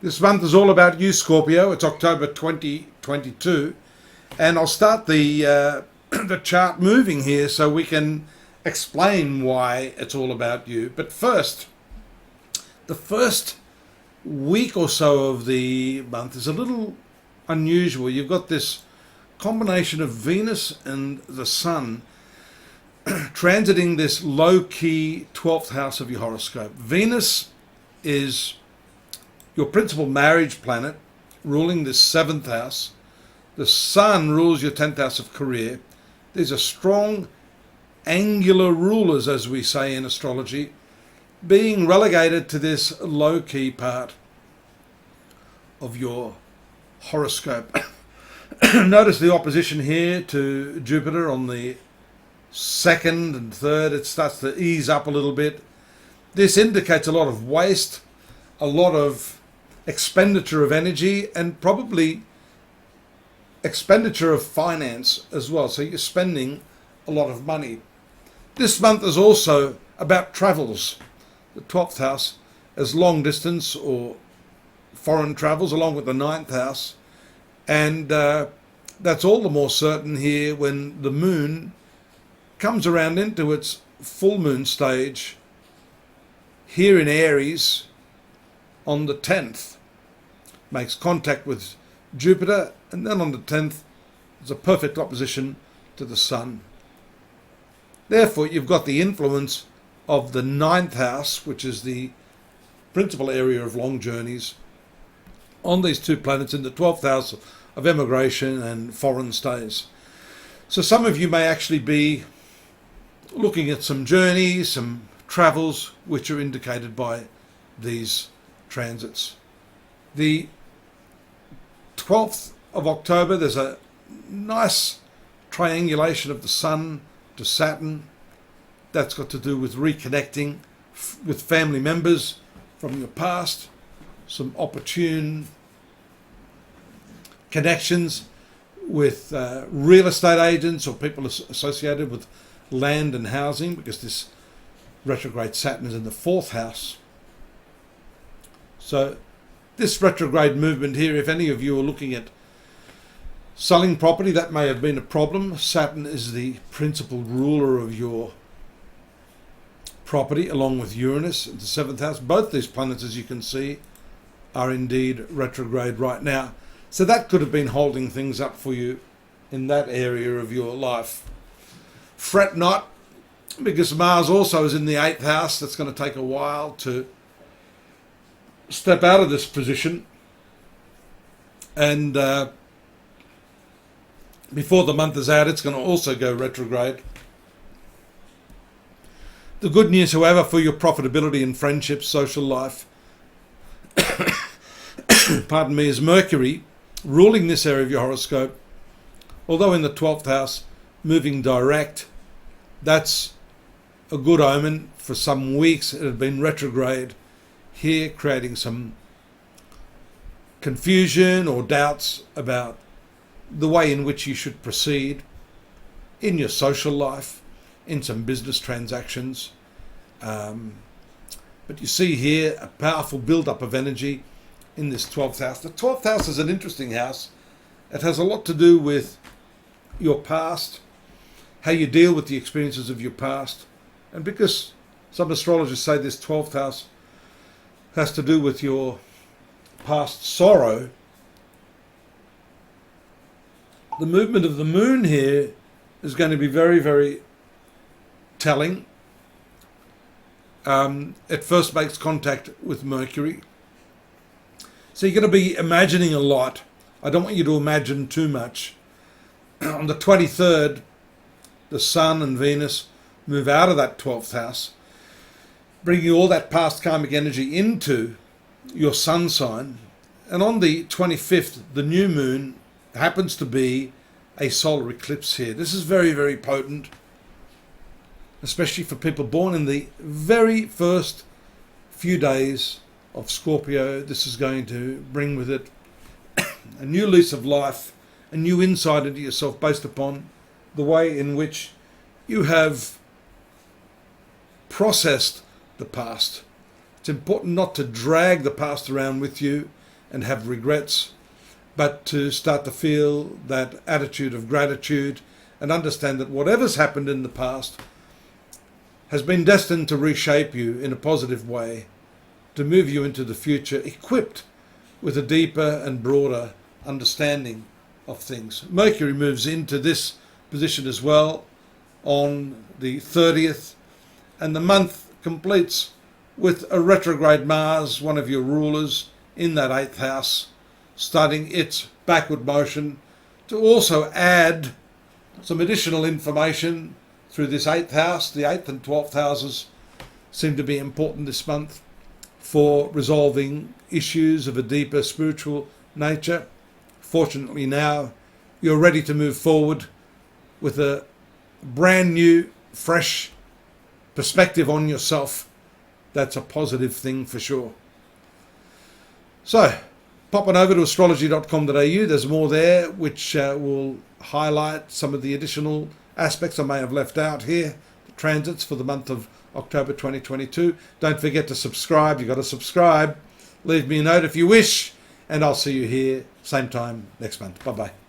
This month is all about you, Scorpio. It's October 2022, and I'll start the the chart moving here so we can explain why it's all about you. But first, the first week or so of the month is a little unusual. You've got this combination of Venus and the Sun transiting this low-key 12th house of your horoscope. Venus is your principal marriage planet, ruling the 7th house. The Sun rules your 10th house of career. These are strong angular rulers, as we say in astrology, being relegated to this low-key part of your horoscope. Notice the opposition here to Jupiter on the 2nd and 3rd. It starts to ease up a little bit. This indicates a lot of waste, a lot of expenditure of energy, and probably expenditure of finance as well. So you're spending a lot of money. This month is also about travels. The 12th house is long distance or foreign travels, along with the 9th house. And that's all the more certain here when the moon comes around into its full moon stage here in Aries on the 10th. Makes contact with Jupiter, and then on the 10th is a perfect opposition to the Sun. Therefore, you've got the influence of the 9th house, which is the principal area of long journeys, on these two planets in the 12th house of emigration and foreign stays. So some of you may actually be looking at some journeys, some travels, which are indicated by these transits. The 12th of October, there's a nice triangulation of the Sun to Saturn. That's got to do with reconnecting with family members from your past, some opportune connections with real estate agents or people associated with land and housing, because this retrograde Saturn is in the 4th house. So this retrograde movement here, if any of you are looking at selling property, that may have been a problem. Saturn is the principal ruler of your property, along with Uranus in the 7th house. Both these planets, as you can see, are indeed retrograde right now. So that could have been holding things up for you in that area of your life. Fret not, because Mars also is in the 8th house. That's going to take a while to step out of this position, and before the month is out, it's going to also go retrograde. The good news, however, for your profitability in friendships, social life, pardon me, is Mercury ruling this area of your horoscope, although in the 12th house, moving direct. That's a good omen. For some weeks it had been retrograde here, creating some confusion or doubts about the way in which you should proceed in your social life, in some business transactions. But you see here a powerful build-up of energy in this 12th house. The 12th house is an interesting house. It has a lot to do with your past, how you deal with the experiences of your past. And because some astrologers say this 12th house has to do with your past sorrow, the movement of the moon here is going to be very, very telling. It first makes contact with Mercury. So you're going to be imagining a lot. I don't want you to imagine too much. On the 23rd, the Sun and Venus move out of that 12th house, bringing all that past karmic energy into your sun sign. And on the 25th, the new moon happens to be a solar eclipse here. This is very, very potent, especially for people born in the very first few days of Scorpio. This is going to bring with it a new lease of life, a new insight into yourself based upon the way in which you have processed the past. It's important not to drag the past around with you and have regrets, but to start to feel that attitude of gratitude and understand that whatever's happened in the past has been destined to reshape you in a positive way, to move you into the future equipped with a deeper and broader understanding of things. Mercury moves into this position as well on the 30th, and the month completes with a retrograde Mars, one of your rulers, in that 8th house, starting its backward motion to also add some additional information through this 8th house. The 8th and 12th houses seem to be important this month for resolving issues of a deeper spiritual nature. Fortunately now you're ready to move forward with a brand new, fresh perspective on yourself. That's a positive thing for sure. So, pop on over to astrology.com.au. There's more there which will highlight some of the additional aspects I may have left out here, the transits for the month of October 2022. Don't forget to subscribe. You've got to subscribe. Leave me a note if you wish, and I'll see you here same time next month. Bye-bye.